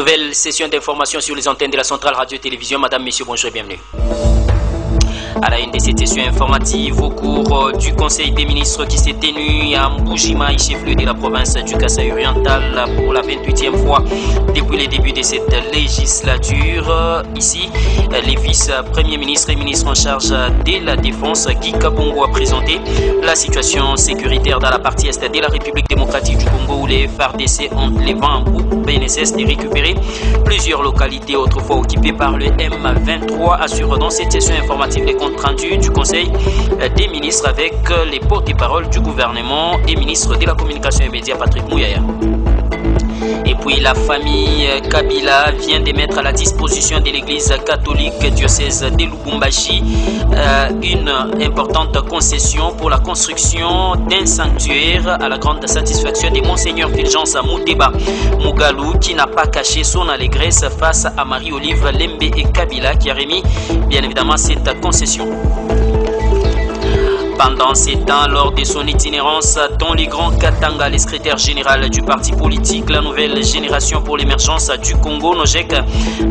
Nouvelle session d'information sur les antennes de la Centrale Radio-Télévision. Madame, Messieurs, bonjour et bienvenue. À la une de cette session informative, au cours du Conseil des ministres qui s'est tenu à Mboujima, chef-lieu de la province du Kasaï oriental, pour la 28e fois depuis le début de cette législature. Ici, les vice-premiers ministres et ministres en charge de la défense, Guy Kabongo, a présenté la situation sécuritaire dans la partie est de la République démocratique du Congo, où les FARDC ont les vents ou BNSS de récupérer plusieurs localités autrefois occupées par le M23, assure dans cette session informative les comptes rendus du Conseil des ministres avec les porte-paroles du gouvernement et ministre de la communication et médias, Patrick Mouyaya. Et puis la famille Kabila vient de mettre à la disposition de l'église catholique diocèse de Lubumbashi une importante concession pour la construction d'un sanctuaire à la grande satisfaction de Monseigneur Fulgence Mouteba Mougalou, qui n'a pas caché son allégresse face à Marie-Olive Lembe et Kabila, qui a remis bien évidemment cette concession. Pendant ces temps, lors de son itinérance dans les grands Katanga, le secrétaire général du parti politique La Nouvelle Génération pour l'émergence du Congo, NOGEC,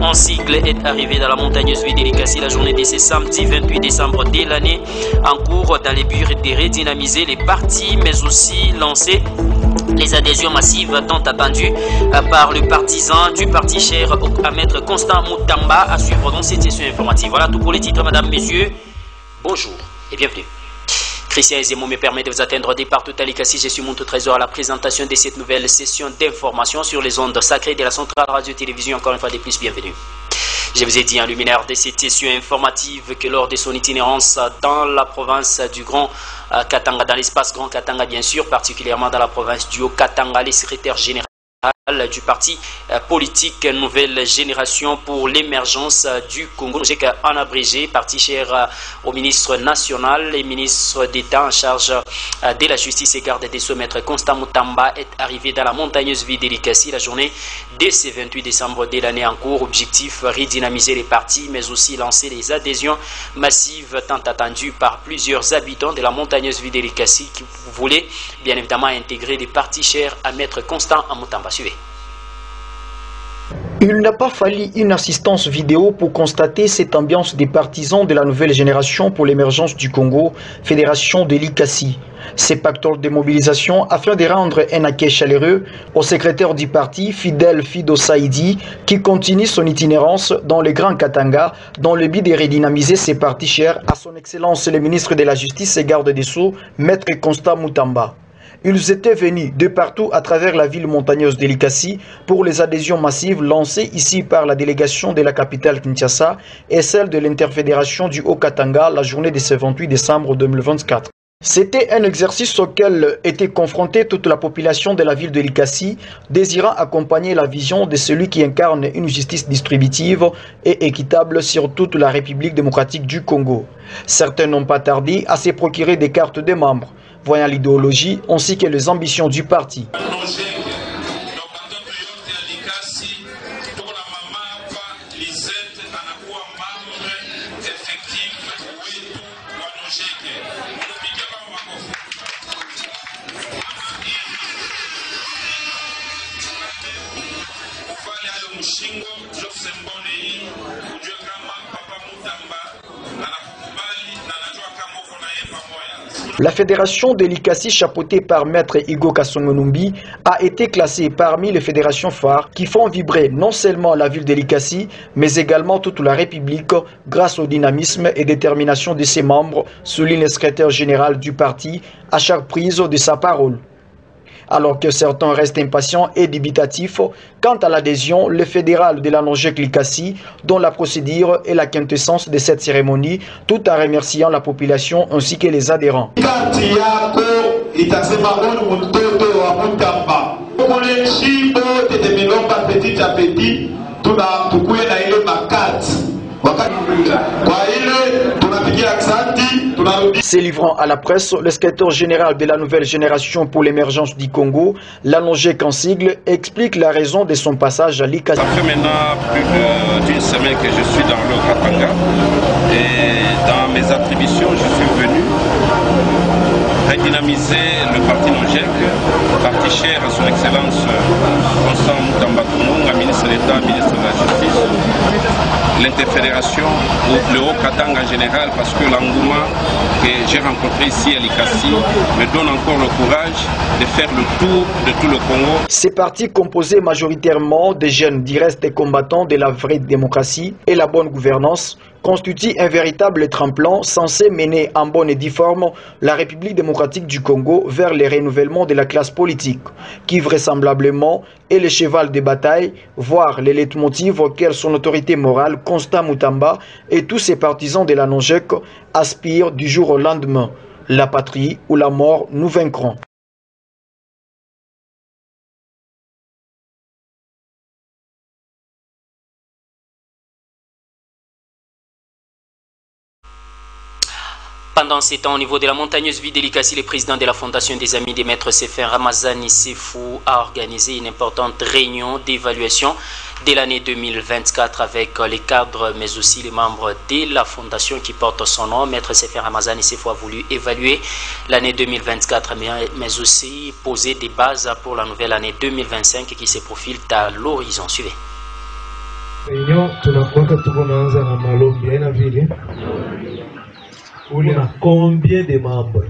en sigle, est arrivé dans la montagneuse ville d'Elikasi la journée de ce samedi 28 décembre de l'année, en cours dans les buts de redynamiser les partis, mais aussi lancer les adhésions massives tant attendues par le partisan du parti cher à maître Constant Moutamba, à suivre dans cette session informative. Voilà tout pour les titres, mesdames, messieurs. Bonjour et bienvenue. Christian Ezemo me permet de vous atteindre des partout à Likasi. Je suis Monto Trésor à la présentation de cette nouvelle session d'information sur les ondes sacrées de la Centrale Radio-Télévision. Encore une fois de plus, bienvenue. Je vous ai dit en luminaire de cette session informative que lors de son itinérance dans la province du Grand Katanga, dans l'espace Grand Katanga bien sûr, particulièrement dans la province du Haut-Katanga, les secrétaires généraux du parti politique Nouvelle Génération pour l'émergence du Congo, en abrégé, parti cher au ministre national et ministre d'État en charge de la justice et garde des sceaux, maître Constant Moutamba, est arrivé dans la montagneuse ville d'Elikasi la journée de ce 28 décembre de l'année en cours. Objectif, redynamiser les partis, mais aussi lancer les adhésions massives tant attendues par plusieurs habitants de la montagneuse ville d'Elikasi qui voulaient bien évidemment intégrer les partis chers à maître Constant Moutamba. Suivez. Il n'a pas fallu une assistance vidéo pour constater cette ambiance des partisans de la Nouvelle Génération pour l'émergence du Congo, fédération de l'Ikasi. Ces pactoles de mobilisation afin de rendre un accueil chaleureux au secrétaire du parti, Fidel Fido Saïdi, qui continue son itinérance dans le Grand Katanga dans le but de redynamiser ses partis chers à son Excellence le ministre de la Justice et garde des Sceaux, maître Constant Moutamba. Ils étaient venus de partout à travers la ville montagneuse d'Elikasi pour les adhésions massives lancées ici par la délégation de la capitale Kinshasa et celle de l'interfédération du Haut-Katanga la journée de ce 28 décembre 2024. C'était un exercice auquel était confrontée toute la population de la ville de Likasi, désirant accompagner la vision de celui qui incarne une justice distributive et équitable sur toute la République démocratique du Congo. Certains n'ont pas tardé à se procurer des cartes de membres, voyant l'idéologie ainsi que les ambitions du parti. La fédération de l'Ikasi, chapeautée par maître Igo Kassongonumbi, a été classée parmi les fédérations phares qui font vibrer non seulement la ville de l'Ikasi, mais également toute la République grâce au dynamisme et détermination de ses membres, souligne le secrétaire général du parti à chaque prise de sa parole. Alors que certains restent impatients et dubitatifs quant à l'adhésion, le fédéral de la NOGEC Likasi, dont la procédure est la quintessence de cette cérémonie, tout en remerciant la population ainsi que les adhérents. Se livrant à la presse, le secrétaire général de la Nouvelle Génération pour l'émergence du Congo, la NOGEC en sigle, explique la raison de son passage à l'Ikasi. Ça fait maintenant plus d'une semaine que je suis dans le Katanga et dans mes attributions, je suis venu redynamiser le parti NOGEC par était cher à son excellence Constant Mutamba Tongonga, ministre d'État, ministre de la Justice, l'interfédération, ou le Haut-Katanga en général, parce que l'engouement que j'ai rencontré ici à Likasi me donne encore le courage de faire le tour de tout le Congo. Ces partis composés majoritairement des jeunes directs et combattants de la vraie démocratie et la bonne gouvernance constitue un véritable tremplin censé mener en bonne et due forme la République démocratique du Congo vers le renouvellement de la classe politique, qui vraisemblablement est le cheval de bataille, voire le leitmotiv auquel son autorité morale, Constant Mutamba et tous ses partisans de la NOJEC aspirent du jour au lendemain. La patrie ou la mort, nous vaincrons. Pendant ces temps, au niveau de la montagneuse ville de Likasi, le président de la Fondation des Amis des Maîtres Sefer Ramazani Sefou a organisé une importante réunion d'évaluation de l'année 2024 avec les cadres mais aussi les membres de la fondation qui porte son nom. Maître Sefer Ramazani Sefou a voulu évaluer l'année 2024 mais aussi poser des bases pour la nouvelle année 2025 qui se profile à l'horizon. Suivez. Réunion, on a combien de membres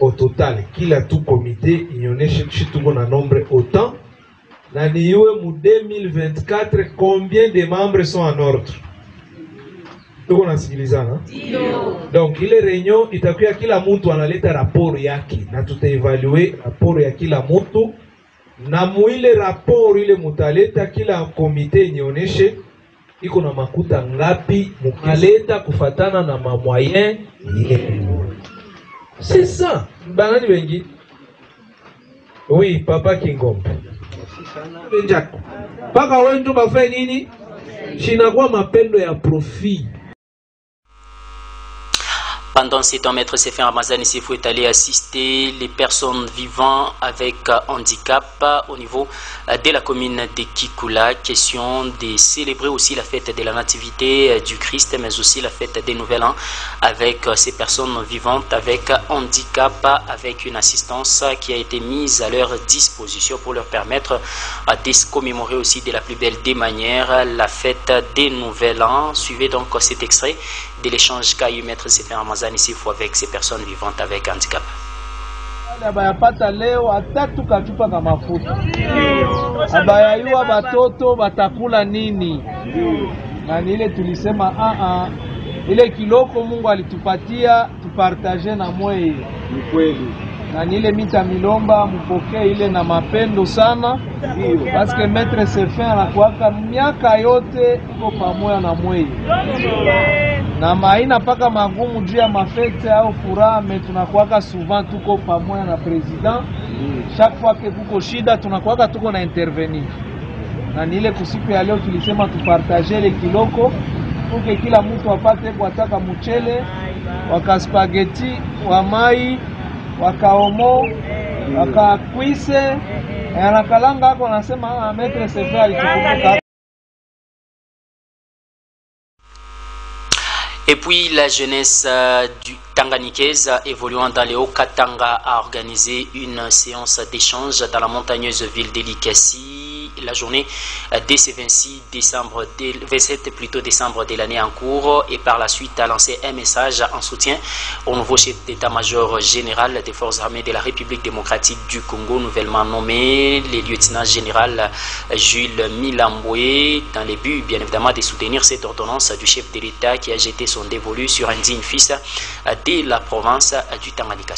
au total? Qu'il a tout comité, il y en a tout un nombre autant. L'année 2024, combien de membres sont en ordre? Tout on a civilisé, hein? Donc, il est réunion, il a qu'il a monté en alerte rapport yaki. Na tout évalué rapport yaki la monto. Na mouile rapport il est mutaleta qu'il a comité nyoneshe. Iko na makuta ngapi mukaleta kufatana na ma moyen. C'est ça. Banani bengi. Oui, papa Kingombe. Benjak. Paka wendu bafanya nini? Shinakuwa mapendo ya profit. Pendant ces temps, Maître Sefer Ramazani Sefou est allé assister les personnes vivant avec handicap au niveau de la commune de Kikula. Question de célébrer aussi la fête de la Nativité du Christ, mais aussi la fête des Nouvel An avec ces personnes vivantes avec handicap, avec une assistance qui a été mise à leur disposition pour leur permettre de se commémorer aussi de la plus belle des manières la fête des Nouvel An. Suivez donc cet extrait de l'échange qu'a eu Maître Sefer Ramazani Sefou avec ces personnes vivantes avec handicap. Abayapata leo atatu kachupa kama mafuta. Abayayua batoto batakula nini? Na ile tulisema ile kiloko Mungu alitupatia tupartage na mweye. Ni kweli. Na ile mita milomba mpokee ile na mapendo sana. Parce que Maître Sefer anakuaka miaka yote uko pamoja na mweye. Na maina paka magumu juu ya mafete au furaha, me tunakuwaka souvent tuko pamoja na president. Chaque fois que kuko shida tunakuwaka tuko na intervenir. Na nile kusiku ya leo tulisema tupartage ile kiloko uke kila mtu apate kuataka mchele, waka spaghetti, wa mai, waka omo, waka kwise. Anakalanga hapo anasema Maître Sefer alitukumbuka. Et puis la jeunesse du Tanganikaise évoluant dans les Hauts-Katanga a organisé une séance d'échange dans la montagneuse ville de Likasi la journée dès ce 27 décembre de l'année en cours et par la suite a lancé un message en soutien au nouveau chef d'état-major général des forces armées de la République démocratique du Congo nouvellement nommé, le lieutenant général Jules Milamboué, dans le but bien évidemment de soutenir cette ordonnance du chef de l'État qui a jeté son dévolu sur un digne fils de la province du Tanganyika.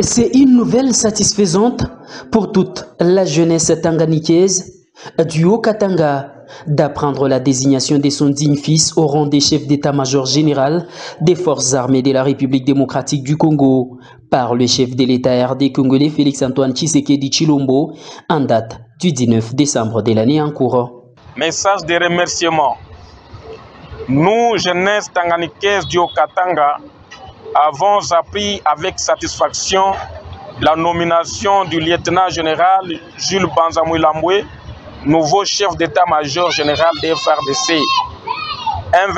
C'est une nouvelle satisfaisante pour toute la jeunesse tanganikaise du Haut-Katanga d'apprendre la désignation de son digne fils au rang des chefs d'état-major général des forces armées de la République démocratique du Congo par le chef de l'État RD congolais Félix-Antoine Tshisekedi Tshilombo en date du 19 décembre de l'année en cours. Message de remerciement. Nous, jeunesse tanganikaise du Haut-Katanga, avons appris avec satisfaction la nomination du lieutenant général Jules Banzamouilamboué, nouveau chef d'état-major général des FARDC.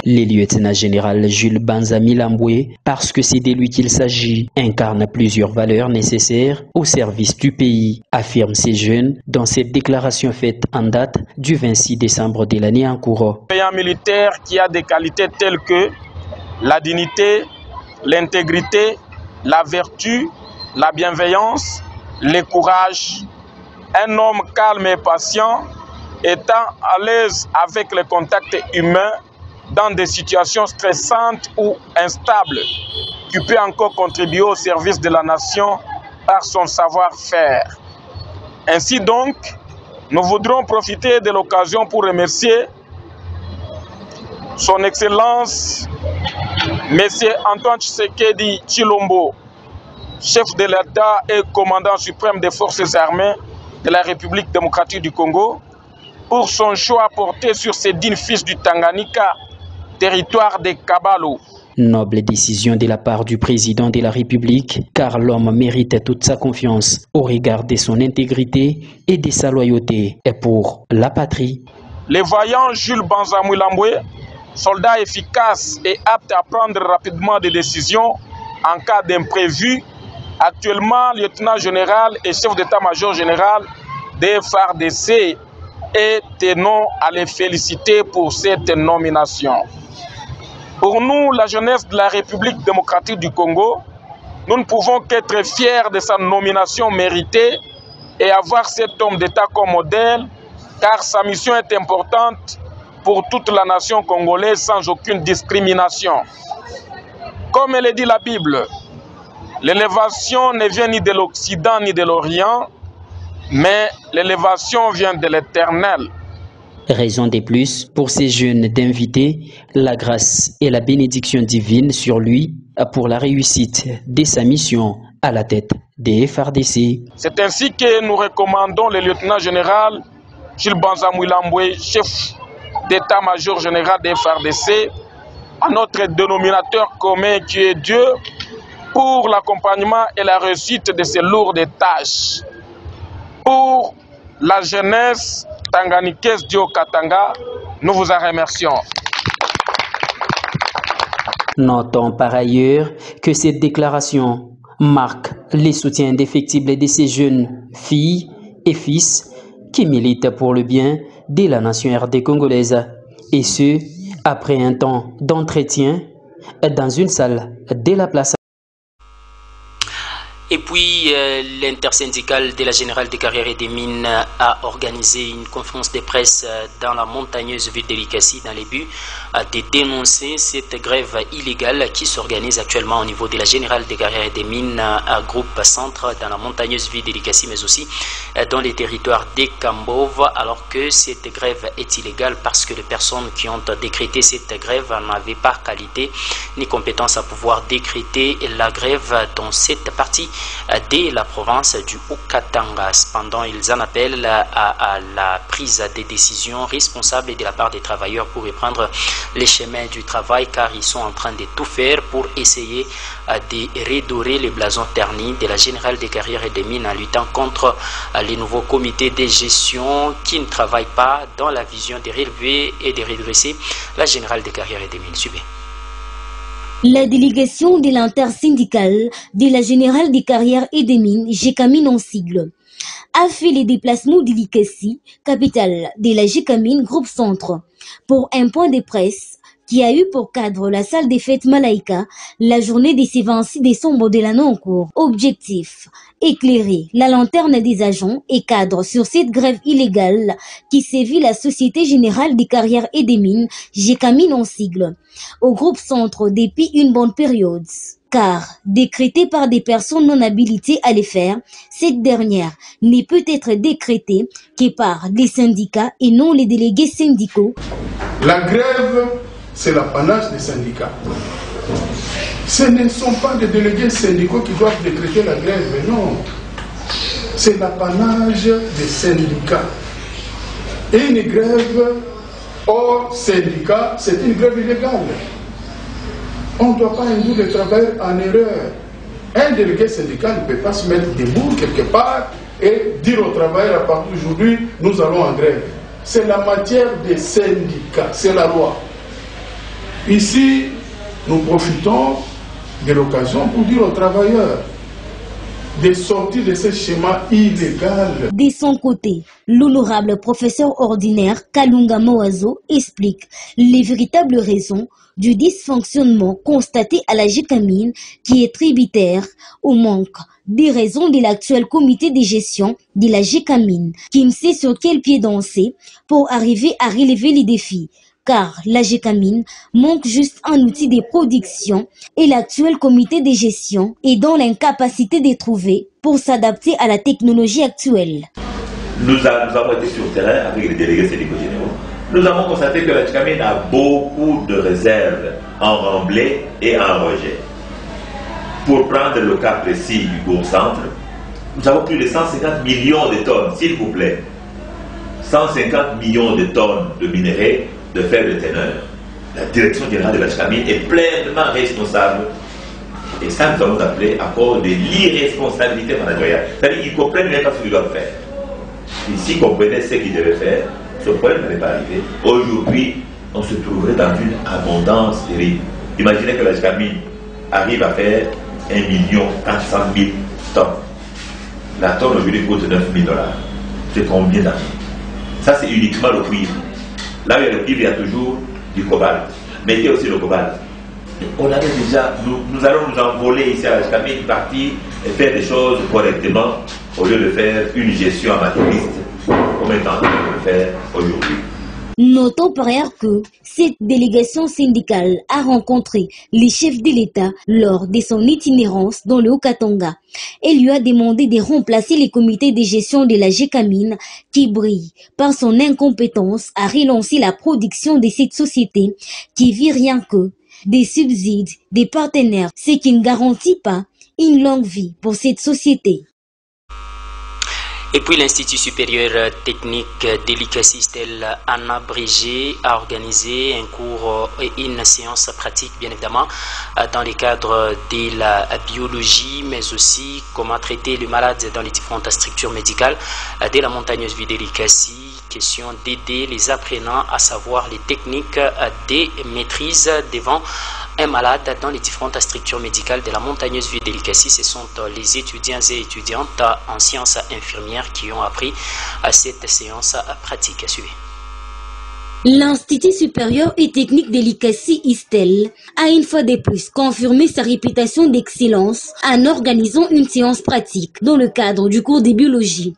Le lieutenant général Jules Banzami Lamboué, parce que c'est de lui qu'il s'agit, incarne plusieurs valeurs nécessaires au service du pays, affirme ces jeunes dans cette déclaration faite en date du 26 décembre de l'année en cours. Un militaire qui a des qualités telles que la dignité, l'intégrité, la vertu, la bienveillance, le courage. Un homme calme et patient, étant à l'aise avec les contacts humains dans des situations stressantes ou instables, qui peut encore contribuer au service de la nation par son savoir-faire. Ainsi donc, nous voudrons profiter de l'occasion pour remercier son Excellence, M. Antoine Tshisekedi Tshilombo, chef de l'État et commandant suprême des forces armées de la République démocratique du Congo, pour son choix porté sur ces dignes fils du Tanganyika, territoire des Kabalo. Noble décision de la part du président de la République, car l'homme mérite toute sa confiance au regard de son intégrité et de sa loyauté et pour la patrie. Le vaillant Jules Banzami Lamboué, soldat efficace et apte à prendre rapidement des décisions en cas d'imprévu, actuellement lieutenant général et chef d'état-major général des FARDC, et tenons à les féliciter pour cette nomination. Pour nous, la jeunesse de la République démocratique du Congo, nous ne pouvons qu'être fiers de sa nomination méritée et avoir cet homme d'État comme modèle, car sa mission est importante pour toute la nation congolaise sans aucune discrimination. Comme le dit la Bible, l'élévation ne vient ni de l'Occident ni de l'Orient, mais l'élévation vient de l'Éternel. Raison de plus pour ces jeunes d'inviter la grâce et la bénédiction divine sur lui pour la réussite de sa mission à la tête des FARDC. C'est ainsi que nous recommandons le lieutenant général Jules Banzami Lamboué, chef d'état-major général des FARDC, à notre dénominateur commun qui est Dieu, pour l'accompagnement et la réussite de ces lourdes tâches. Pour la jeunesse tanganikaise du Haut-Katanga, nous vous en remercions. Notons par ailleurs que cette déclaration marque les soutiens indéfectibles de ces jeunes filles et fils qui militent pour le bien de la nation RD congolaise, et ce, après un temps d'entretien dans une salle de la place. Et puis, l'intersyndicale de la Générale des Carrières et des Mines a organisé une conférence de presse dans la montagneuse ville de Likasi dans le but de dénoncer cette grève illégale qui s'organise actuellement au niveau de la Générale des Carrières et des Mines à groupe centre dans la montagneuse ville de Likasi, mais aussi dans les territoires des Kambov, alors que cette grève est illégale parce que les personnes qui ont décrété cette grève n'avaient pas qualité ni compétence à pouvoir décréter la grève dans cette partie de la province du Haut-Katanga. Cependant, ils en appellent à la prise des décisions responsables de la part des travailleurs pour reprendre les chemins du travail, car ils sont en train de tout faire pour essayer de redorer les blasons ternis de la Générale des Carrières et des Mines en luttant contre les nouveaux comités de gestion qui ne travaillent pas dans la vision de relever et de redresser la Générale des Carrières et des Mines. Suivez. La délégation de l'intersyndicale de la Générale des Carrières et des Mines, GECAMINE en sigle, a fait les déplacements de Likasi, capitale de la GECAMINE Groupe Centre, pour un point de presse qui a eu pour cadre la salle des fêtes Malaïka, la journée de ce 26 décembre de l'année en cours. Objectif: éclairer la lanterne des agents et cadres sur cette grève illégale qui sévit la Société Générale des Carrières et des Mines, GECAMINE en sigle, au groupe Centre depuis une bonne période. Car, décrétée par des personnes non habilitées à les faire, cette dernière ne peut être décrétée que par les syndicats et non les délégués syndicaux. La grève, c'est l'apanage des syndicats. Ce ne sont pas des délégués syndicaux qui doivent décréter la grève, mais non. C'est l'apanage des syndicats. Et une grève hors syndicat, c'est une grève illégale. On ne doit pas induire les travailleurs en erreur. Un délégué syndical ne peut pas se mettre debout quelque part et dire aux travailleurs à partir d'aujourd'hui, nous allons en grève. C'est la matière des syndicats, c'est la loi. Ici, nous profitons de l'occasion pour dire aux travailleurs de sortir de ce schéma illégal. De son côté, l'honorable professeur ordinaire Kalunga Moazo explique les véritables raisons du dysfonctionnement constaté à la GECAMIN qui est tributaire au manque des raisons de l'actuel comité de gestion de la GECAMIN qui ne sait sur quel pied danser pour arriver à relever les défis. Car la GECAMIN manque juste un outil de production et l'actuel comité de gestion est dans l'incapacité de trouver pour s'adapter à la technologie actuelle. Nous avons été sur le terrain avec les délégués syndicaux généraux. Nous avons constaté que la GECAMIN a beaucoup de réserves en remblai et en rejet. Pour prendre le cas précis du Bourg Centre, nous avons plus de 150 millions de tonnes, s'il vous plaît. 150 millions de tonnes de minerais de faible teneur. La direction générale de la GECAMIN est pleinement responsable. Et ça, nous avons appelé à cause de l'irresponsabilité managériale. C'est-à-dire qu'ils ne comprennent même pas ce qu'ils doivent faire. S'ils comprenaient ce qu'ils devaient faire, ce problème n'allait pas arriver. Aujourd'hui, on se trouverait dans une abondance terrible. Imaginez que la GECAMIN arrive à faire 1 400 000 tonnes. La tonne aujourd'hui coûte $9 000. C'est combien d'argent? Ça, c'est uniquement le cuivre. Là où il y a le cuivre, il y a toujours du cobalt. Mettez aussi le cobalt. On avait déjà, nous allons nous envoler ici à la GECAMIN, partir et faire des choses correctement au lieu de faire une gestion amateuriste comme est en train de le faire aujourd'hui. Notons par ailleurs que cette délégation syndicale a rencontré les chefs de l'État lors de son itinérance dans le Haut-Katanga et lui a demandé de remplacer les comités de gestion de la GECAMIN qui brille par son incompétence à relancer la production de cette société qui vit rien que des subsides des partenaires, ce qui ne garantit pas une longue vie pour cette société. Et puis l'Institut supérieur technique d'Elikassi-Stèle en abrégé a organisé un cours et une séance pratique, bien évidemment, dans le cadre de la biologie, mais aussi comment traiter les malades dans les différentes structures médicales de la montagneuse ville d'Elikassi. Question d'aider les apprenants à savoir les techniques de maîtrise devant un malade dans les différentes structures médicales de la montagneuse ville d'Elikassi. Ce sont les étudiants et étudiantes en sciences infirmières qui ont appris à cette séance pratique. Suivez. L'Institut supérieur et technique d'Elikassi-Stèle a une fois de plus confirmé sa réputation d'excellence en organisant une séance pratique dans le cadre du cours de biologie.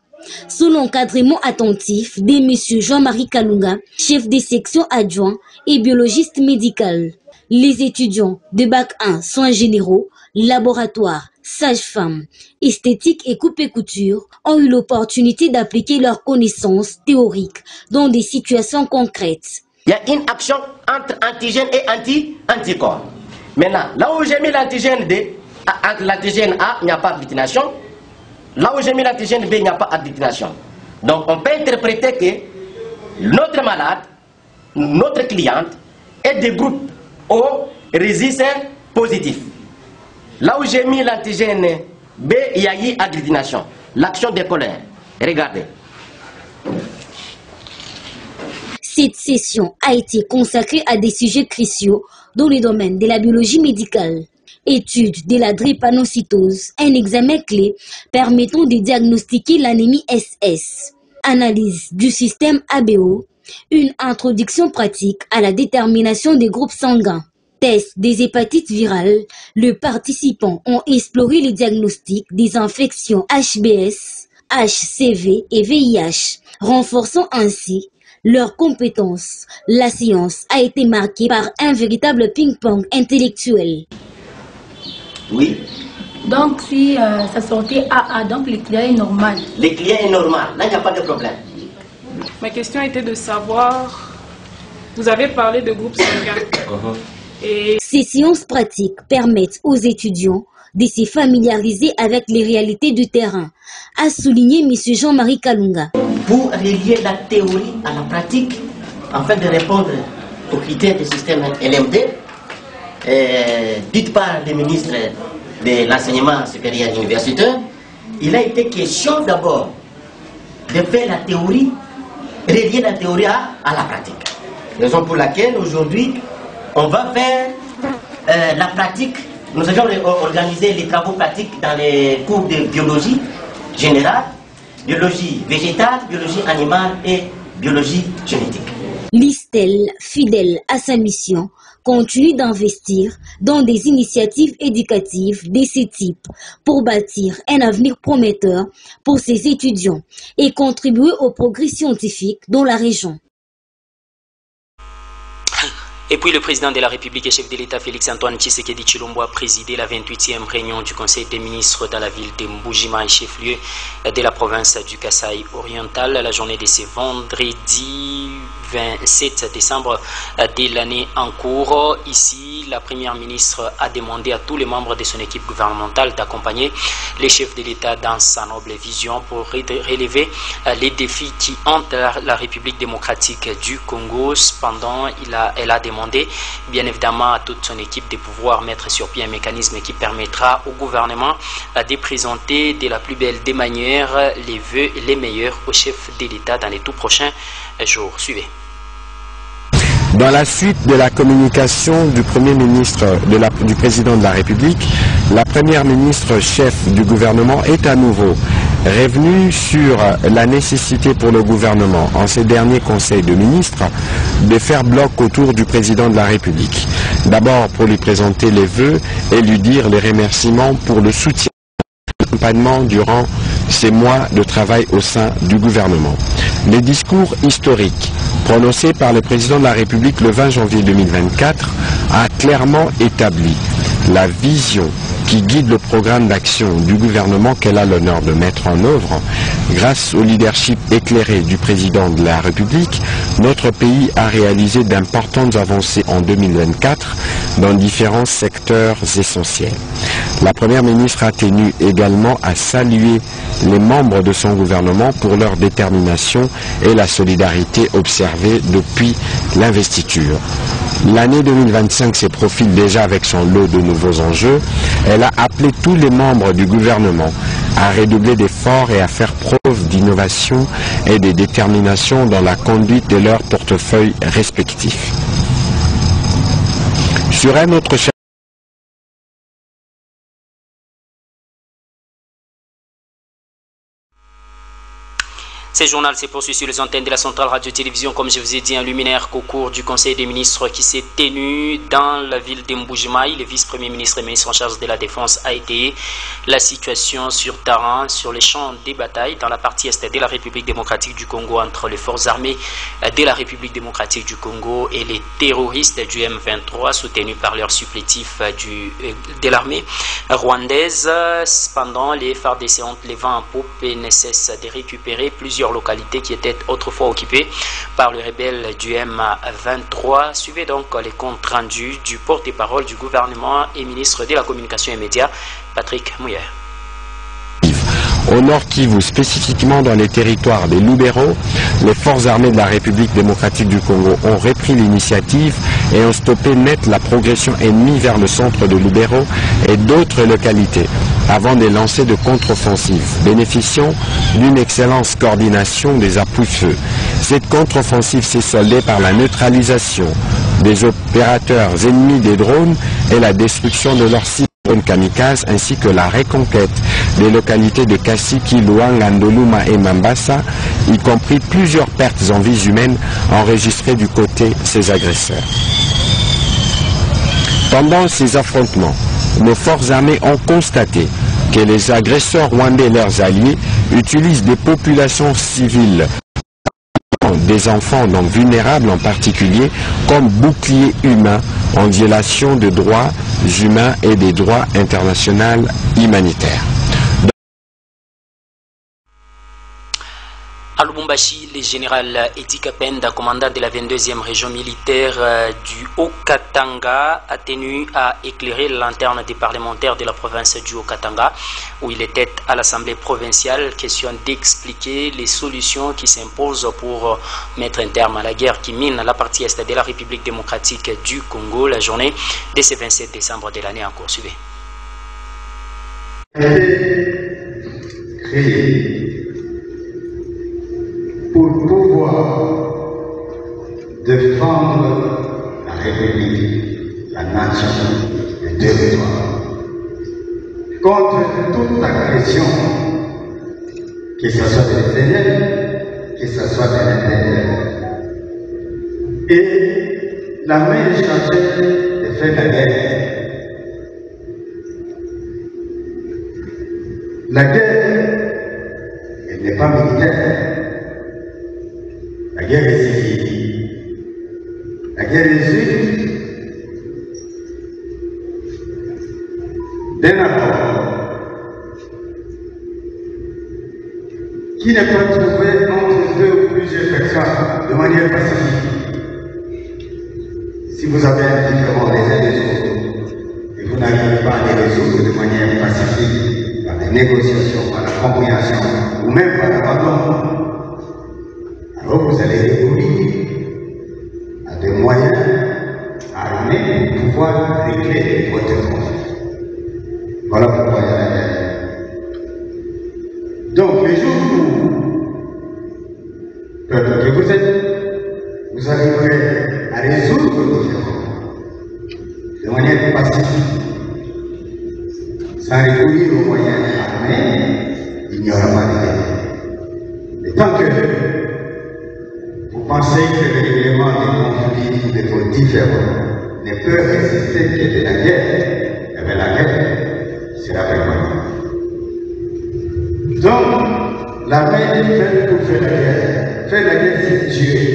Sous l'encadrement attentif de M. Jean-Marie Kalunga, chef des sections adjoints et biologiste médical. Les étudiants de Bac 1, soins généraux, laboratoire, sage-femme, esthétique et coupe-couture ont eu l'opportunité d'appliquer leurs connaissances théoriques dans des situations concrètes. Il y a une action entre antigène et anticorps. Maintenant, là où j'ai mis l'antigène D, entre l'antigène A, il n'y a pas d'agglutination. Là où j'ai mis l'antigène B, il n'y a pas d'agglutination. Donc on peut interpréter que notre malade, notre cliente, est des groupes O résistent positifs. Là où j'ai mis l'antigène B, il y a eu agglutination. L'action des colères. Regardez. Cette session a été consacrée à des sujets cruciaux dans le domaine de la biologie médicale. Étude de la drépanocytose, un examen clé permettant de diagnostiquer l'anémie SS. Analyse du système ABO, une introduction pratique à la détermination des groupes sanguins. Test des hépatites virales, les participants ont exploré le diagnostic des infections HBS, HCV et VIH, renforçant ainsi leurs compétences. La séance a été marquée par un véritable ping-pong intellectuel. Oui. Donc si ça sortait AA, donc le client est normal. Le client est normal, là il n'y a pas de problème. Ma question était de savoir, vous avez parlé de groupes sanguins. Ces séances pratiques permettent aux étudiants de se familiariser avec les réalités du terrain, a souligné M. Jean-Marie Kalunga. Pour relier la théorie à la pratique, afin de répondre aux critères du système LMD, dites par le ministre de l'enseignement supérieur universitaire, il a été question d'abord de faire la théorie, relier la théorie à la pratique. Raison pour laquelle aujourd'hui, on va faire la pratique. Nous allons organiser les travaux pratiques dans les cours de biologie générale, biologie végétale, biologie animale et biologie génétique. L'ISTEL, fidèle à sa mission, continue d'investir dans des initiatives éducatives de ce type pour bâtir un avenir prometteur pour ses étudiants et contribuer au progrès scientifique dans la région. Et puis le président de la République et chef de l'État Félix-Antoine Tshisekedi Tshilombo a présidé la 28e réunion du Conseil des ministres dans la ville de Mboujima, chef-lieu de la province du Kasaï oriental. La journée de ce vendredi 27 décembre de l'année en cours. Ici, la première ministre a demandé à tous les membres de son équipe gouvernementale d'accompagner les chefs de l'État dans sa noble vision pour relever les défis qui hantent la République démocratique du Congo. Cependant, elle a demandé bien évidemment à toute son équipe de pouvoir mettre sur pied un mécanisme qui permettra au gouvernement de présenter de la plus belle des manières les vœux les meilleurs au chef de l'État dans les tout prochains jours. Suivez. Dans la suite de la communication du Premier ministre, du Président de la République, la Première ministre chef du gouvernement est à nouveau revenue sur la nécessité pour le gouvernement, en ces derniers conseils de ministres, de faire bloc autour du Président de la République. D'abord pour lui présenter les vœux et lui dire les remerciements pour le soutien et l'accompagnement durant ces mois de travail au sein du gouvernement. Les discours historiques prononcé par le président de la République le 20 janvier 2024 a clairement établi la vision qui guide le programme d'action du gouvernement qu'elle a l'honneur de mettre en œuvre. Grâce au leadership éclairé du président de la République, notre pays a réalisé d'importantes avancées en 2024 dans différents secteurs essentiels. La Première ministre a tenu également à saluer les membres de son gouvernement pour leur détermination et la solidarité observée depuis l'investiture. L'année 2025 se profile déjà avec son lot de nouveaux enjeux. Elle a appelé tous les membres du gouvernement à redoubler d'efforts et à faire preuve d'innovation et de détermination dans la conduite de leurs portefeuilles respectifs. Sur un autre chapitre, Ce journal se poursuit sur les antennes de la centrale radio-télévision, comme je vous ai dit, un luminaire qu'au cours du Conseil des ministres qui s'est tenu dans la ville de Mboujima, le vice-premier ministre et ministre en charge de la Défense a été la situation sur terrain, sur les champs des batailles dans la partie est de la République démocratique du Congo entre les forces armées de la République démocratique du Congo et les terroristes du M23 soutenus par leurs supplétifs de l'armée rwandaise. Cependant, les FARDC ont les vents en poupe et ne cessent de récupérer plusieurs localités qui étaient autrefois occupées par les rebelles du M23. Suivez donc les comptes rendus du porte-parole du gouvernement et ministre de la Communication et Médias, Patrick Mouyer. Au Nord Kivu, spécifiquement dans les territoires des Lubero, les forces armées de la République démocratique du Congo ont repris l'initiative et ont stoppé net la progression ennemie vers le centre de Lubero et d'autres localités, avant de lancer de contre-offensives, bénéficiant d'une excellente coordination des appuis-feu. Cette contre-offensive s'est soldée par la neutralisation des opérateurs ennemis des drones et la destruction de leurs sites kamikazes, ainsi que la reconquête des localités de Kassiki, Luanga, Ndoluma et Mambasa, y compris plusieurs pertes en vies humaines enregistrées du côté de ces agresseurs. Pendant ces affrontements, nos forces armées ont constaté que les agresseurs rwandais et leurs alliés utilisent des populations civiles, des enfants donc vulnérables en particulier, comme boucliers humains en violation des droits humains et des droits internationaux humanitaires. À Lubumbashi, le général Edi Kapenda, commandant de la 22e région militaire du Haut-Katanga, a tenu à éclairer la lanterne des parlementaires de la province du Haut-Katanga, où il était à l'Assemblée provinciale, question d'expliquer les solutions qui s'imposent pour mettre un terme à la guerre qui mine la partie est de la République démocratique du Congo, la journée de ce 27 décembre de l'année en cours. Suivez. Pour pouvoir défendre la République contre toute agression, que ce soit de l'extérieur, que ce soit de l'intérieur. Et la main est chargée de faire la guerre. La guerre, elle n'est pas militaire. La guerre est civile. La guerre résulte d'un accord qui n'est pas trouvé entre deux ou plusieurs personnes de manière pacifique. Si vous avez un différent les uns des autres et vous n'arrivez pas à les résoudre de manière pacifique, par des négociations, par la compréhension ou même par l'abandon, alors vous allez recourir à des moyens armés pour pouvoir régler votre conflit. Voilà pourquoi il y a la guerre. Donc, les jours où, peuple que vous êtes, vous arriverez à résoudre vos différends de manière pacifique, sans recourir aux moyens armés, il n'y aura pas de guerre. Et tant que vous pensez que le règlement des conflits, de vos différends, ne peut résister que de la guerre, eh bien la guerre sera permanente. Donc, l'armée est faite pour faire la guerre. Faire la guerre, c'est tuer.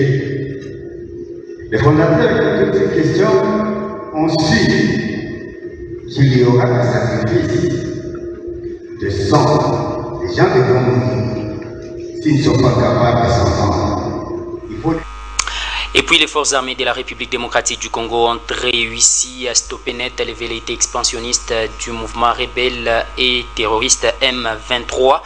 Les fondateurs de toutes ces questions ont su qu'il y aura un sacrifice de sang des gens de Congo s'ils ne sont pas capables de s'entendre. Il faut... Et puis les forces armées de la République démocratique du Congo ont réussi à stopper net les velléités expansionnistes du mouvement rebelle et terroriste M23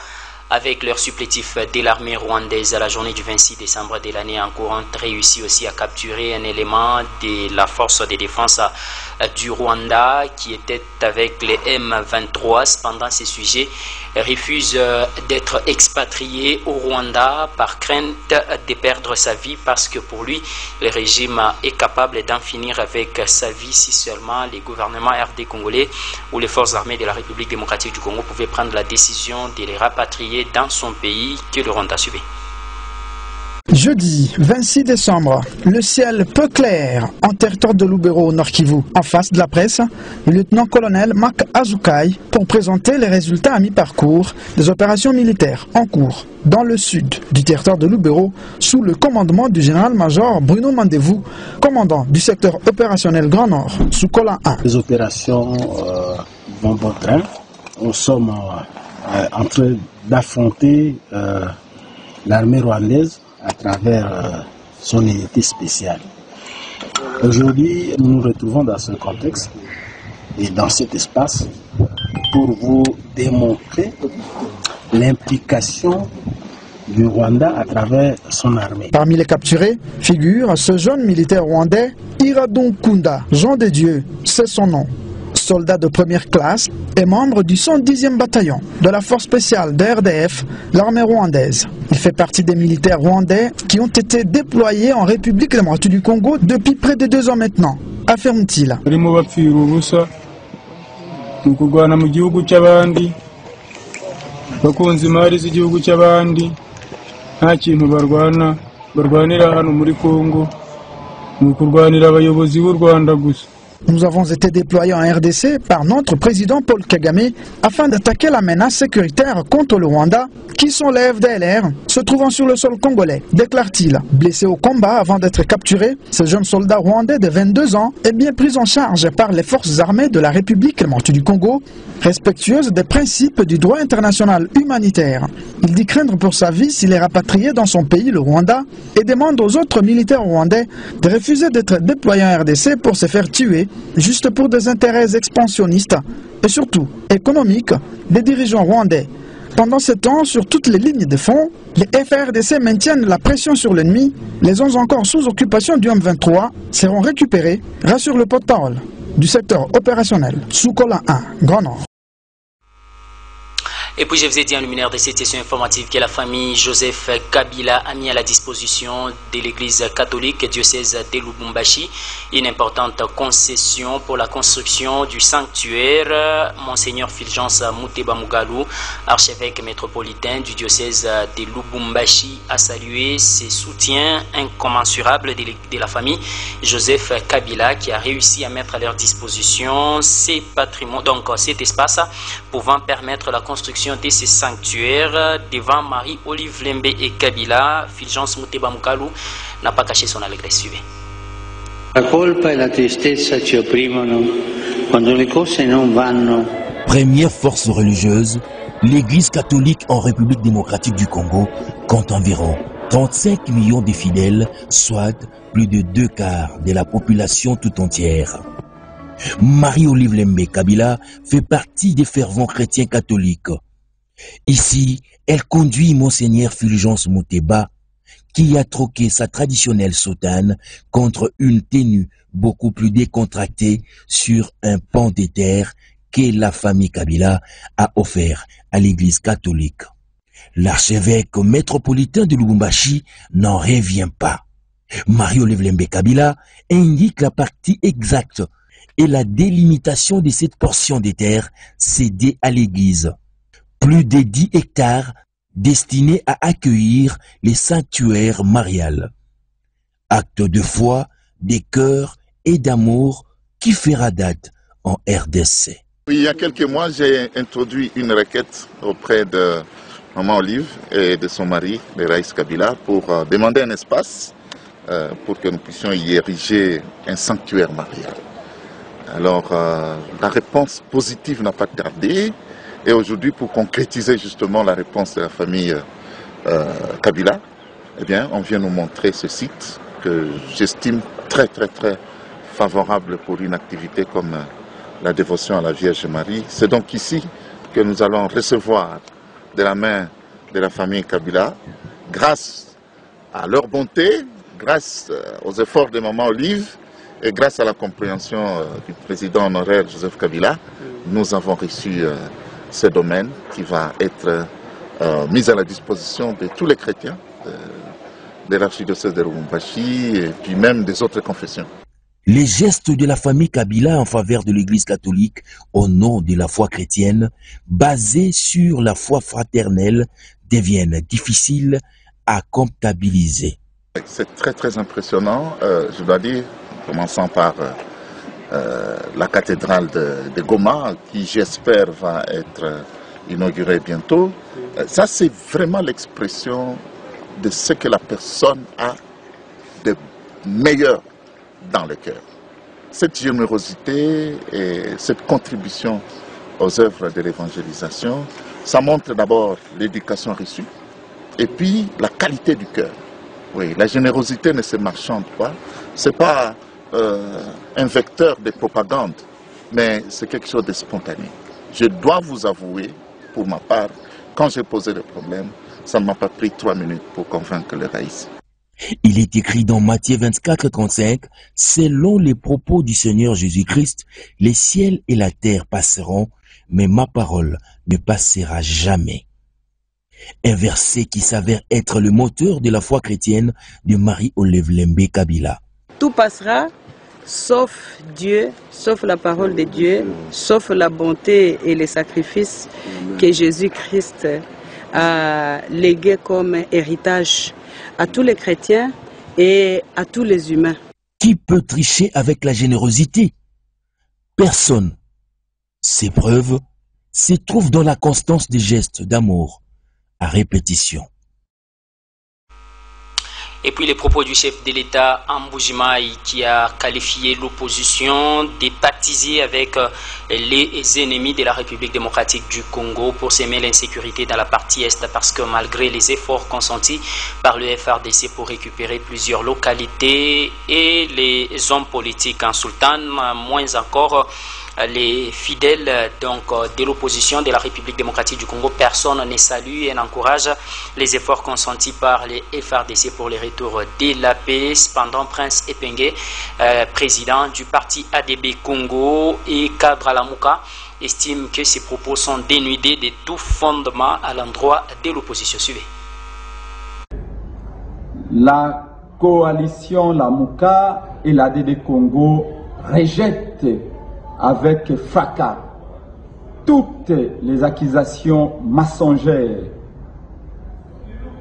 avec leur supplétif de l'armée rwandaise à la journée du 26 décembre de l'année en cours, ont réussi aussi à capturer un élément de la force de défense du Rwanda qui était avec les M23. Cependant, ces sujets refusent d'être expatriés au Rwanda par crainte de perdre sa vie parce que pour lui, le régime est capable d'en finir avec sa vie si seulement les gouvernements RD congolais ou les forces armées de la République démocratique du Congo pouvaient prendre la décision de les rapatrier dans son pays que le Rwanda suivait. Jeudi 26 décembre, le ciel peu clair en territoire de Lubero au Nord Kivu. En face de la presse, le lieutenant-colonel Mark Azukai pour présenter les résultats à mi-parcours des opérations militaires en cours dans le sud du territoire de Lubero sous le commandement du général-major Bruno Mandevou, commandant du secteur opérationnel Grand Nord sous Colin 1. Les opérations vont bon train. Nous sommes en train d'affronter l'armée rwandaise à travers son unité spéciale. Aujourd'hui, nous nous retrouvons dans ce contexte et dans cet espace pour vous démontrer l'implication du Rwanda à travers son armée. Parmi les capturés figure ce jeune militaire rwandais, Iradon Kunda, Jean de Dieu, c'est son nom. Soldat de première classe et membre du 110e bataillon de la force spéciale de RDF, l'armée rwandaise. Il fait partie des militaires rwandais qui ont été déployés en République démocratique du Congo depuis près de 2 ans maintenant, affirme-t-il. Nous avons été déployés en RDC par notre président Paul Kagame afin d'attaquer la menace sécuritaire contre le Rwanda qui sont les FDLR se trouvant sur le sol congolais, déclare-t-il. Blessé au combat avant d'être capturé, ce jeune soldat rwandais de 22 ans est bien pris en charge par les forces armées de la République démocratique du Congo, respectueuse des principes du droit international humanitaire. Il dit craindre pour sa vie s'il est rapatrié dans son pays, le Rwanda, et demande aux autres militaires rwandais de refuser d'être déployés en RDC pour se faire tuer juste pour des intérêts expansionnistes et surtout économiques des dirigeants rwandais. Pendant ce temps, sur toutes les lignes de front, les FARDC maintiennent la pression sur l'ennemi. Les zones encore sous occupation du M23 seront récupérées, rassure le porte-parole du secteur opérationnel sous Colin 1, Grand Nord. Et puis je vous ai dit en luminaire de cette session informative que la famille Joseph Kabila a mis à la disposition de l'église catholique diocèse de Lubumbashi une importante concession pour la construction du sanctuaire. Monseigneur Fulgence Muteba Mugalu, archevêque métropolitain du diocèse de Lubumbashi, a salué ses soutiens incommensurables de la famille Joseph Kabila qui a réussi à mettre à leur disposition ces patrimoines, donc cet espace pouvant permettre la construction de ces sanctuaires. Devant Marie-Olive Lembe et Kabila, Fulgence Muteba Mugalu n'a pas caché son allégresse. Suivez. La colpa e la tristezza ci opprimono quando le cose non vanno. Première force religieuse, l'Église catholique en République démocratique du Congo compte environ 35 millions de fidèles, soit plus de 2/4 de la population tout entière. Marie-Olive Lembe Kabila fait partie des fervents chrétiens catholiques. Ici, elle conduit Monseigneur Fulgence Muteba, qui a troqué sa traditionnelle soutane contre une tenue beaucoup plus décontractée sur un pan de terre que la famille Kabila a offert à l'église catholique. L'archevêque métropolitain de Lubumbashi n'en revient pas. Marie-Olive Lembe Kabila indique la partie exacte et la délimitation de cette portion de terre cédée à l'église. Plus de 10 hectares destinés à accueillir les sanctuaires mariales. Acte de foi, de cœur et d'amour qui fera date en RDC. Il y a quelques mois, j'ai introduit une requête auprès de Maman Olive et de son mari, le Raïs Kabila, pour demander un espace pour que nous puissions y ériger un sanctuaire marial. Alors, la réponse positive n'a pas tardé. Et aujourd'hui, pour concrétiser justement la réponse de la famille Kabila, eh bien, on vient nous montrer ce site que j'estime très favorable pour une activité comme la dévotion à la Vierge Marie. C'est donc ici que nous allons recevoir de la main de la famille Kabila, grâce à leur bonté, grâce aux efforts de Maman Olive et grâce à la compréhension du président honoraire Joseph Kabila, nous avons reçu ce domaine qui va être mis à la disposition de tous les chrétiens de l'archidiocèse de Lubumbashi et puis même des autres confessions. Les gestes de la famille Kabila en faveur de l'Église catholique au nom de la foi chrétienne, basés sur la foi fraternelle, deviennent difficiles à comptabiliser. C'est très impressionnant, je dois dire, commençant par la cathédrale de Goma, qui j'espère va être inaugurée bientôt. Ça, c'est vraiment l'expression de ce que la personne a de meilleur dans le cœur. Cette générosité et cette contribution aux œuvres de l'évangélisation, ça montre d'abord l'éducation reçue et puis la qualité du cœur. Oui, la générosité ne se marchande pas, c'est pas un vecteur de propagande, mais c'est quelque chose de spontané. Je dois vous avouer, pour ma part, quand j'ai posé le problème, ça ne m'a pas pris 3 minutes pour convaincre le Raïs. Il est écrit dans Matthieu 24:35, selon les propos du Seigneur Jésus-Christ, les ciels et la terre passeront, mais ma parole ne passera jamais. Un verset qui s'avère être le moteur de la foi chrétienne de Marie-Olive Lembe Kabila. Tout passera, sauf Dieu, sauf la parole de Dieu, sauf la bonté et les sacrifices que Jésus-Christ a légués comme héritage à tous les chrétiens et à tous les humains. Qui peut tricher avec la générosité? Personne. Ces preuves se trouvent dans la constance des gestes d'amour à répétition. Et puis les propos du chef de l'État Mbujimayi qui a qualifié l'opposition de pactiser avec les ennemis de la République démocratique du Congo pour semer l'insécurité dans la partie Est, parce que malgré les efforts consentis par le FRDC pour récupérer plusieurs localités et les hommes politiques en sultan, moins encore les fidèles donc de l'opposition de la République démocratique du Congo, personne ne salue et n'encourage les efforts consentis par les FRDC pour le retour de la paix. Cependant, Prince Epenge, président du parti ADB Congo et cadre à la Mouka, estime que ces propos sont dénudés de tout fondement à l'endroit de l'opposition. Suivez. La coalition Lamuka et la DD Congo rejettent avec fracas toutes les accusations mensongères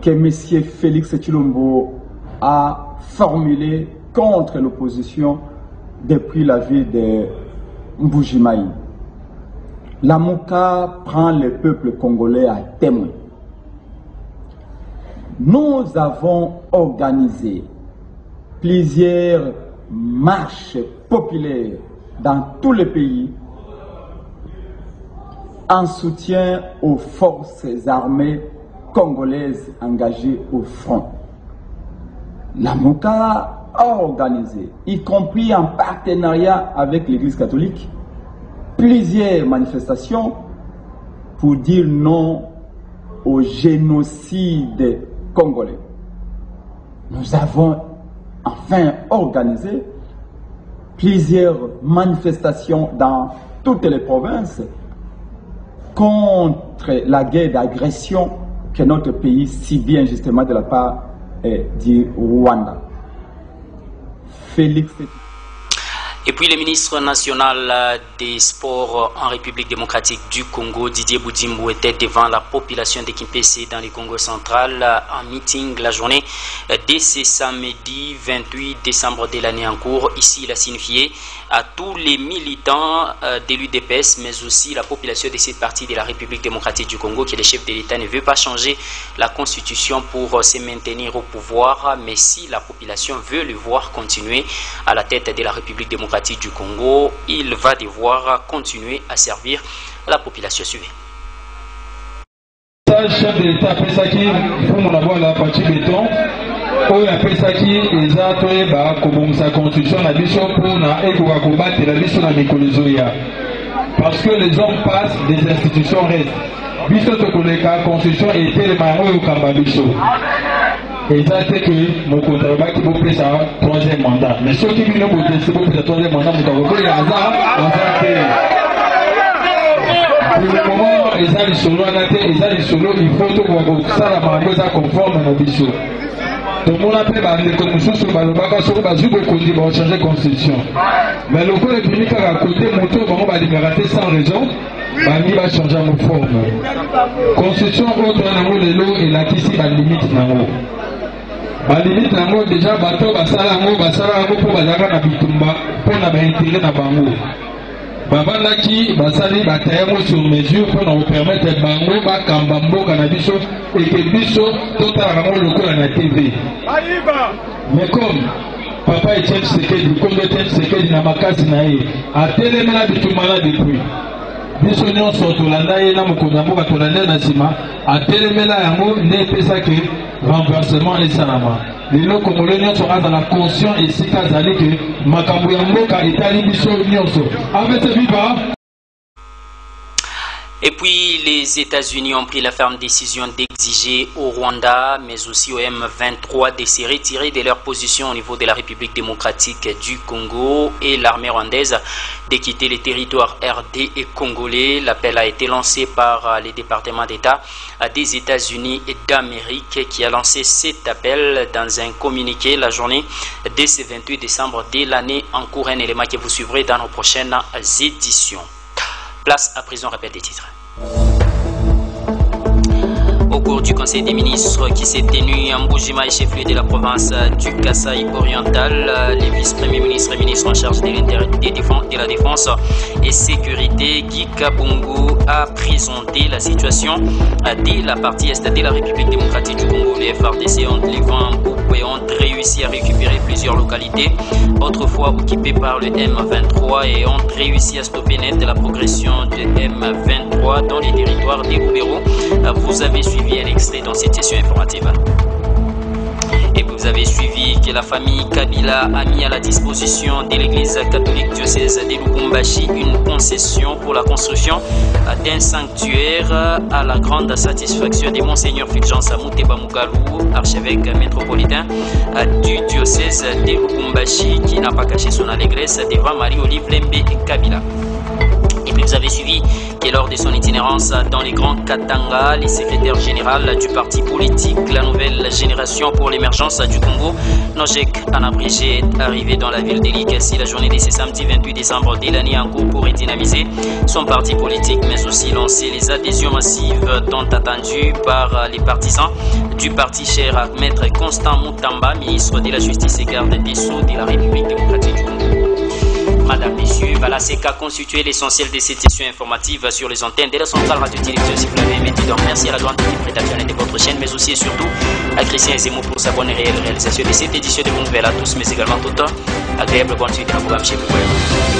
que M. Félix Tshilombo a formulées contre l'opposition depuis la ville de Mbujimayi. Lamuka prend le peuple congolais à témoin. Nous avons organisé plusieurs marches populaires dans tout le pays en soutien aux forces armées congolaises engagées au front. Lamuka a organisé, y compris en partenariat avec l'Église catholique, plusieurs manifestations pour dire non au génocide congolais. Nous avons enfin organisé plusieurs manifestations dans toutes les provinces contre la guerre d'agression que notre pays subit injustement de la part du Rwanda. Félix. Et puis le ministre national des Sports en République démocratique du Congo, Didier Boudimbo, était devant la population de Kimpese dans le Congo central en meeting la journée dès ce samedi 28 décembre de l'année en cours. Ici, il a signifié à tous les militants de l'UDPS, mais aussi la population de cette partie de la République démocratique du Congo, que le chef de l'État ne veut pas changer la constitution pour se maintenir au pouvoir, mais si la population veut le voir continuer à la tête de la République démocratique du Congo, il va devoir continuer à servir la population. Suivie. Chef de l'État pesaki fumu na bola parti béton oyo apesaki eza toyeba kobongisa constitution na biso mpona ekoka kobatela biso na mikolo ezoya parce que les hommes passent, des institutions restent. Biso tokoleka constitution etelema yango eyokamba biso eza te ke mokonzi alobaki bopesa troisième mandat, mais soki bino botesi bopesa troisième mandat moto akokolela aza te. Pour le moment, eza lisolo wana te, eza lisolo il faut tokoka kosala makambo eza conforme na biso. tomona mpe bandeko mosusu balobaka soki bazwi bokondi bachange constitution, mais lokola ebimi kaka kote moto bango balingaka te sans raison bangi bachange yango forme. Constitution oyo toya nango lelo elakisi balimite nango. Balimite nango deja bato basala yango mpo bazalaka na bitumba mpo na baintere na bango. Babandaki basali batayango sur mesure pour nous permettre bango bakamba mboka na biso et que biso totalaka ngo lokola na TV. Mais comme papa Etienne Tshisekedi, comme Etienne Tshisekedi na makasi na ye atelemela bitumana depuis biso nyonso tolanda ye na mokonzi ya mboka tolanda na nsima atelemela yango nde epesaki renversement esalama. Lelo Congolais nyonso azala conscient esika azali ke makambo ya mboka etali biso nyonso. Avec viva. Et puis les États-Unis ont pris la ferme décision d'exiger au Rwanda, mais aussi au M23 de se retirer de leur position au niveau de la République démocratique du Congo et l'armée rwandaise de quitter les territoires RD et congolais. L'appel a été lancé par le département d'État des États-Unis et d'Amérique qui a lancé cet appel dans un communiqué la journée de ce 28 décembre de l'année en cours. Un élément que vous suivrez dans nos prochaines éditions. Place à présent, rappel des titres. Au cours du Conseil des ministres qui s'est tenu en Mbujimayi, chef-lieu de la province du Kasaï oriental, les vice-premiers ministres et ministres en charge de la défense et sécurité, Guy Kabungu, a présenté la situation de la partie est de la République démocratique du Congo. Les FARDC ont réussi à récupérer plusieurs localités autrefois occupées par le M23 et ont réussi à stopper net la progression de M23 dans les territoires des Lubero. Vous avez suivi un extrait dans cette session informative. Et vous avez suivi que la famille Kabila a mis à la disposition de l'église catholique diocèse de Lubumbashi une concession pour la construction d'un sanctuaire à la grande satisfaction de Monseigneur Fulgence Muteba Mugalou, archevêque métropolitain du diocèse de Lubumbashi, qui n'a pas caché son allégresse devant Marie-Olive Lembe et Kabila. Et puis Vous avez suivi que lors de son itinérance dans les Grands Katanga, le secrétaire général du parti politique La Nouvelle Génération pour l'émergence du Congo, Nojek en abrégé, est arrivé dans la ville d'Elikasi la journée de ce samedi 28 décembre de l'année en cours pour redynamiser son parti politique, mais aussi lancer les adhésions massives tant attendues par les partisans du parti cher à Maître Constant Moutamba, ministre de la Justice et garde des Sceaux de la République démocratique du Congo. Madame, Messieurs, voilà ce qu'a constitué l'essentiel de cette session informative sur les antennes de la centrale radio-télévision. Si vous l'avez aimé, donc merci à la grande équipe rédactionnelle de votre chaîne, mais aussi et surtout à Christian Zemmour pour sa bonne et réelle réalisation de cette édition de vos nouvelles à tous, mais également tout le temps agréable bonne suite à la programme chez vous.